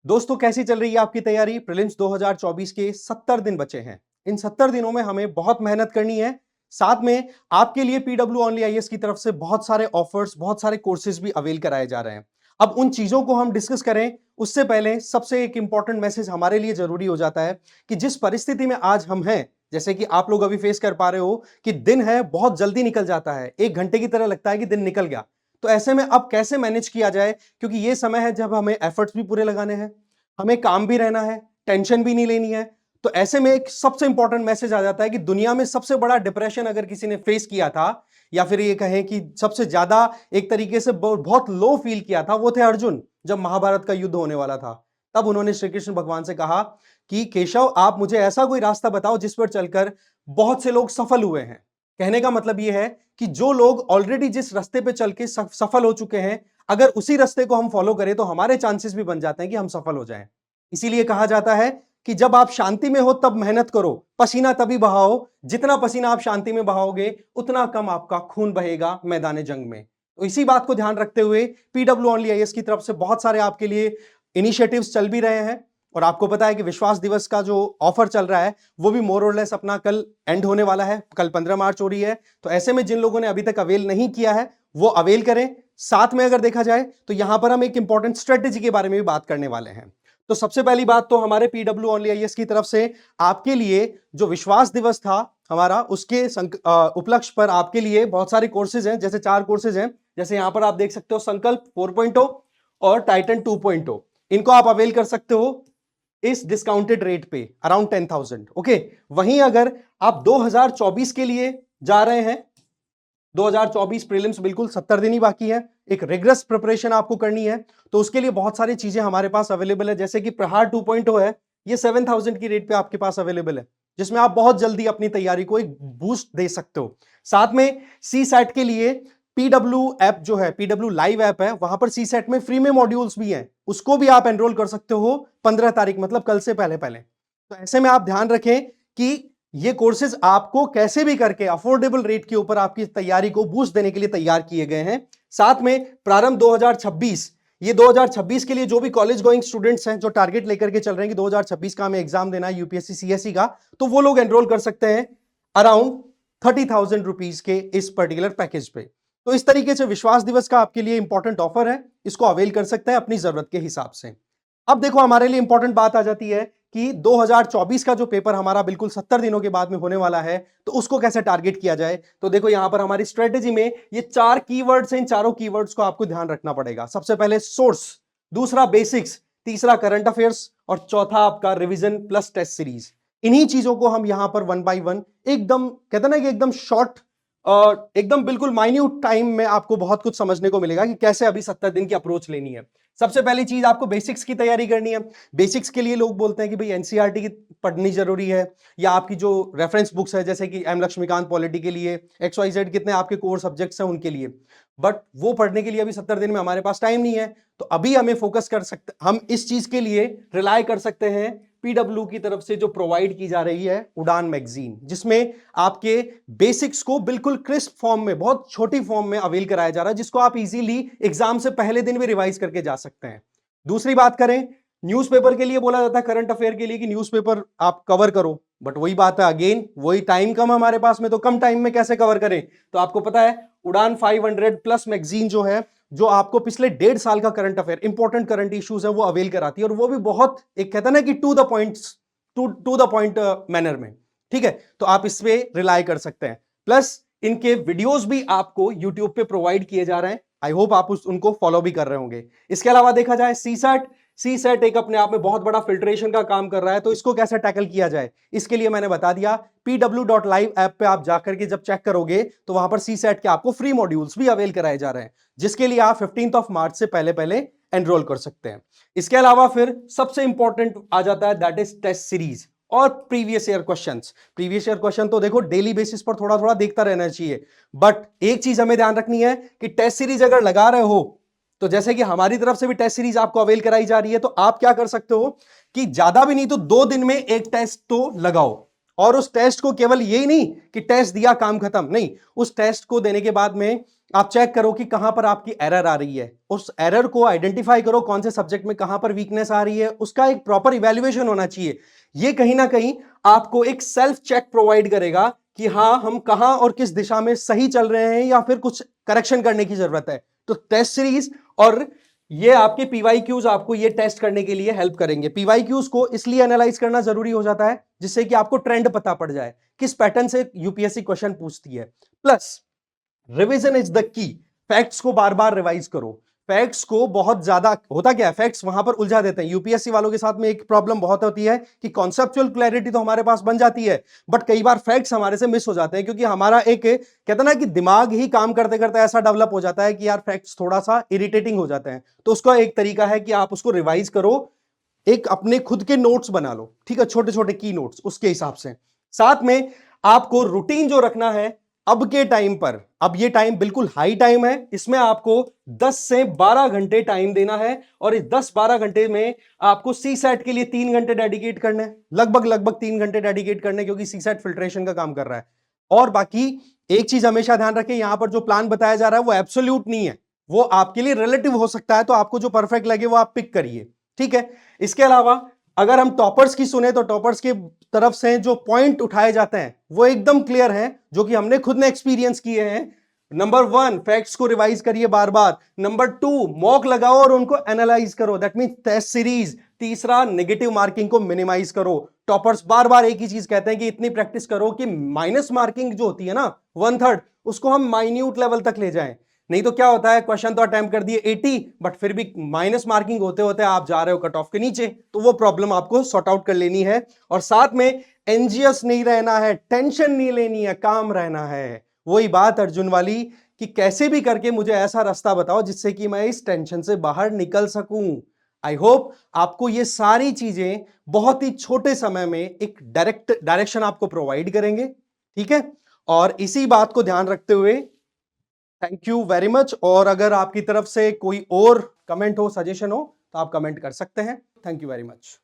दोस्तों, कैसी चल रही है आपकी तैयारी? प्रीलिम्स 2024 के 70 दिन बचे हैं। इन 70 दिनों में हमें बहुत मेहनत करनी है। साथ में आपके लिए पीडब्ल्यू ओनली आईएएस की तरफ से बहुत सारे ऑफर्स, बहुत सारे कोर्सेज भी अवेल कराए जा रहे हैं। अब उन चीजों को हम डिस्कस करें उससे पहले सबसे एक इंपॉर्टेंट मैसेज हमारे लिए जरूरी हो जाता है कि जिस परिस्थिति में आज हम हैं, जैसे कि आप लोग अभी फेस कर पा रहे हो कि दिन है बहुत जल्दी निकल जाता है, 1 घंटे की तरह लगता है कि दिन निकल गया। तो ऐसे में अब कैसे मैनेज किया जाए, क्योंकि ये समय है जब हमें एफर्ट्स भी पूरे लगाने हैं, हमें काम भी रहना है, टेंशन भी नहीं लेनी है। तो ऐसे में एक सबसे इंपॉर्टेंट मैसेज आ जाता है कि दुनिया में सबसे बड़ा डिप्रेशन अगर किसी ने फेस किया था, या फिर ये कहें कि सबसे ज्यादा एक तरीके से बहुत लो फील किया था, वो थे अर्जुन। जब महाभारत का युद्ध होने वाला था, तब उन्होंने श्री कृष्ण भगवान से कहा कि केशव, आप मुझे ऐसा कोई रास्ता बताओ जिस पर चलकर बहुत से लोग सफल हुए हैं। कहने का मतलब यह है कि जो लोग ऑलरेडी जिस रास्ते पे चल के सफल हो चुके हैं, अगर उसी रास्ते को हम फॉलो करें तो हमारे चांसेस भी बन जाते हैं कि हम सफल हो जाएं। इसीलिए कहा जाता है कि जब आप शांति में हो तब मेहनत करो, पसीना तभी बहाओ, जितना पसीना आप शांति में बहाओगे उतना कम आपका खून बहेगा मैदान जंग में। तो इसी बात को ध्यान रखते हुए पीडब्ल्यू ओनली आईएएस की तरफ से बहुत सारे आपके लिए इनिशिएटिव्स चल भी रहे हैं। और आपको पता है कि विश्वास दिवस का जो ऑफर चल रहा है वो भी मोर और लेस अपना कल एंड होने वाला है। कल 15 मार्च हो रही है। तो ऐसे में जिन लोगों ने अभी तक अवेल नहीं किया है वो अवेल करें। साथ में अगर देखा जाए तो यहां पर हम एक इंपॉर्टेंट स्ट्रेटेजी के बारे में भी बात करने वाले हैं। तो सबसे पहली बात तो हमारे पीडब्ल्यू ओनली आईएएस की तरफ से आपके लिए जो विश्वास दिवस था हमारा, उसके उपलक्ष्य पर आपके लिए बहुत सारे कोर्सेज हैं। जैसे 4 कोर्सेज हैं, जैसे यहां पर आप देख सकते हो संकल्प 4.0 और टाइटन 2.0। इनको आप अवेल कर सकते हो इस डिस्काउंटेड रेट पे अराउंड 10,000। ओके, वहीं अगर आप 2024 के लिए जा रहे हैं, 2024 प्रीलिम्स बिल्कुल 70 दिन ही बाकी है, एक रिग्रेस प्रिपरेशन आपको करनी है, तो उसके लिए बहुत सारी चीजें हमारे पास अवेलेबल है। जैसे कि प्रहार 2.0 है, ये 7,000 की रेट पे आपके पास अवेलेबल है, जिसमें आप बहुत जल्दी अपनी तैयारी को एक बूस्ट दे सकते हो। साथ में सी सैट के लिए पीडब्ल्यू ऐप जो है, पीडब्ल्यू लाइव ऐप है, वहां पर सी सेट में फ्री में मॉड्यूल्स भी हैं, उसको भी आप एनरोल कर सकते हो 15 तारीख, मतलब कल से पहले पहले। तो ऐसे में आप ध्यान रखें कि ये कोर्सेज आपको कैसे भी करके अफोर्डेबल रेट के ऊपर आपकी तैयारी को बूस्ट देने के लिए तैयार किए गए हैं। साथ में प्रारंभ 2026, ये 2026 के लिए जो भी कॉलेज गोइंग स्टूडेंट्स हैं, जो टारगेट लेकर के चल रहे हैं कि 2026 का हमें एग्जाम देना है यूपीएससी सीएससी का, तो वो लोग एनरोल कर सकते हैं अराउंड 30,000 रुपीज के इस पर्टिकुलर पैकेज पे। तो इस तरीके से विश्वास दिवस का आपके लिए इंपॉर्टेंट ऑफर है, इसको अवेल कर सकते हैं अपनी जरूरत के हिसाब से। अब देखो, हमारे लिए इंपॉर्टेंट बात आ जाती है कि 2024 का जो पेपर हमारा बिल्कुल 70 दिनों के बाद में होने वाला है, तो उसको कैसे टारगेट किया जाए। तो देखो, यहां पर हमारी स्ट्रेटेजी में ये 4 कीवर्ड्स हैं, इन चारों कीवर्ड्स को आपको ध्यान रखना पड़ेगा। सबसे पहले सोर्स, दूसरा बेसिक्स, तीसरा करंट अफेयर्स और चौथा आपका रिवीजन प्लस टेस्ट सीरीज। इन्हीं चीजों को हम यहां पर वन बाय वन एकदम कहते ना कि एकदम शॉर्ट और एकदम बिल्कुल माइन्यूट टाइम में आपको बहुत कुछ समझने को मिलेगा कि कैसे अभी 70 दिन की अप्रोच लेनी है। सबसे पहली चीज, आपको बेसिक्स की तैयारी करनी है। बेसिक्स के लिए लोग बोलते हैं कि भाई एनसीईआरटी की पढ़नी जरूरी है, या आपकी जो रेफरेंस बुक्स है जैसे कि एम लक्ष्मीकांत पॉलिटी के लिए, XYZ कितने आपके कोर सब्जेक्ट्स हैं उनके लिए, बट वो पढ़ने के लिए अभी 70 दिन में हमारे पास टाइम नहीं है। तो अभी हमें फोकस कर सकते, हम इस चीज के लिए रिलाय कर सकते हैं पीडब्ल्यू की तरफ से जो प्रोवाइड की जा रही है उड़ान मैगजीन, जिसमें आपके बेसिक्स को बिल्कुल क्रिस्प फॉर्म में, बहुत छोटी फॉर्म में अवेल कराया जा रहा है, जिसको आप इजीली एग्जाम से पहले दिन भी रिवाइज करके जा सकते हैं। दूसरी बात करें, न्यूज़पेपर के लिए बोला जाता है, करंट अफेयर के लिए कि न्यूज़पेपर आप कवर करो, बट वही बात है, अगेन वही टाइम कम हमारे पास में, तो कम टाइम में कैसे कवर करें। तो आपको पता है उड़ान 500 प्लस मैगजीन जो है, जो आपको पिछले 1.5 साल का current affair, important current issues है वो अवेल कराती है, और वो भी बहुत एक कहता है ना कि टू द पॉइंट मैनर में। ठीक है, तो आप इस पे रिलाय कर सकते हैं। प्लस इनके वीडियोस भी आपको यूट्यूब पे प्रोवाइड किए जा रहे हैं, आई होप आप उनको फॉलो भी कर रहे होंगे। इसके अलावा देखा जाए सी सेट एक अपने आप में बहुत बड़ा फिल्ट्रेशन का काम कर रहा है, तो इसको कैसे टैकल किया जाए, इसके लिए मैंने बता दिया। pw.live ऐप पे आप जाकर के जब चेक करोगे तो वहां पर सी सेट के आपको फ्री मॉड्यूल्स भी अवेल कराए जा रहे हैं, जिसके लिए आप 15 मार्च से पहले पहले एनरोल कर सकते हैं। इसके अलावा फिर सबसे इंपॉर्टेंट आ जाता है, दैट इज टेस्ट सीरीज और previous year questions. Previous year question तो देखो डेली बेसिस पर थोड़ा थोड़ा देखता रहना चाहिए, बट एक चीज हमें ध्यान रखनी है कि टेस्ट सीरीज अगर लगा रहे हो, तो जैसे कि हमारी तरफ से भी टेस्ट सीरीज आपको अवेल कराई जा रही है, तो आप क्या कर सकते हो कि ज्यादा भी नहीं तो 2 दिन में एक टेस्ट तो लगाओ, और उस टेस्ट को केवल यही नहीं कि टेस्ट दिया काम खत्म, नहीं, उस टेस्ट को देने के बाद में आप चेक करो कि कहां पर आपकी एरर आ रही है, उस एरर को आइडेंटिफाई करो, कौन से सब्जेक्ट में कहां पर वीकनेस आ रही है, उसका एक प्रॉपर इवैल्यूएशन होना चाहिए। ये कहीं ना कहीं आपको एक सेल्फ चेक प्रोवाइड करेगा कि हां हम कहां और किस दिशा में सही चल रहे हैं या फिर कुछ करेक्शन करने की जरूरत है। तो टेस्ट सीरीज और ये आपके पीवाईक्यूज आपको ये टेस्ट करने के लिए हेल्प करेंगे। पीवाईक्यूज को इसलिए एनालाइज करना जरूरी हो जाता है जिससे कि आपको ट्रेंड पता पड़ जाए, किस पैटर्न से यूपीएससी क्वेश्चन पूछती है। Plus revision is the key. Facts को बार बार रिवाइज करो। फैक्ट्स को बहुत ज्यादा होता क्या है, फैक्ट्स वहां पर उलझा देते हैं। यूपीएससी वालों के साथ में एक प्रॉब्लम बहुत होती है कि कॉन्सेप्चुअल क्लैरिटी तो हमारे पास बन जाती है, बट कई बार फैक्ट्स हमारे से मिस हो जाते हैं, क्योंकि हमारा एक कहते हैं ना कि दिमाग ही काम करते करते ऐसा डेवलप हो जाता है कि यार फैक्ट्स थोड़ा सा इरिटेटिंग हो जाते हैं। तो उसका एक तरीका है कि आप उसको रिवाइज करो, एक अपने खुद के नोट्स बना लो, ठीक है, छोटे छोटे की नोट्स उसके हिसाब से। साथ में आपको रूटीन जो रखना है अब के टाइम पर, अब ये टाइम बिल्कुल हाई टाइम है, इसमें आपको 10 से 12 घंटे टाइम देना है, और इस 10-12 घंटे में आपको सी सेट के लिए 3 घंटे डेडिकेट करने, लगभग 3 घंटे डेडिकेट करने, क्योंकि सी सेट फिल्ट्रेशन का काम कर रहा है। और बाकी एक चीज हमेशा ध्यान रखें, यहां पर जो प्लान बताया जा रहा है वो एब्सोल्यूट नहीं है, वो आपके लिए रिलेटिव हो सकता है, तो आपको जो परफेक्ट लगे वो आप पिक करिए, ठीक है। इसके अलावा अगर हम टॉपर्स की सुने तो टॉपर्स के तरफ से जो पॉइंट उठाए जाते हैं वो एकदम क्लियर हैं, जो कि हमने खुद ने एक्सपीरियंस किए हैं। नंबर 1, फैक्ट्स को रिवाइज करिए बार बार। नंबर 2, मॉक लगाओ और उनको एनालाइज करो, दैट मीन टेस्ट सीरीज। तीसरा, नेगेटिव मार्किंग को मिनिमाइज करो। टॉपर्स बार बार एक ही चीज कहते हैं कि इतनी प्रैक्टिस करो कि माइनस मार्किंग जो होती है ना 1/3, उसको हम माइन्यूट लेवल तक ले जाएं। नहीं तो क्या होता है, क्वेश्चन तो अटेम्प्ट कर दिए 80, बट फिर भी माइनस मार्किंग होते होते आप जा रहे हो कट ऑफ के नीचे, तो वो प्रॉब्लम आपको सॉर्ट आउट कर लेनी है। और साथ में एंजियस नहीं रहना है, टेंशन नहीं लेनी है, काम रहना है। वही बात अर्जुन वाली कि कैसे भी करके मुझे ऐसा रास्ता बताओ जिससे कि मैं इस टेंशन से बाहर निकल सकूं। आई होप आपको ये सारी चीजें बहुत ही छोटे समय में एक डायरेक्शन आपको प्रोवाइड करेंगे, ठीक है। और इसी बात को ध्यान रखते हुए थैंक यू वेरी मच। और अगर आपकी तरफ से कोई और कमेंट हो, सजेशन हो, तो आप कमेंट कर सकते हैं। Thank you very much.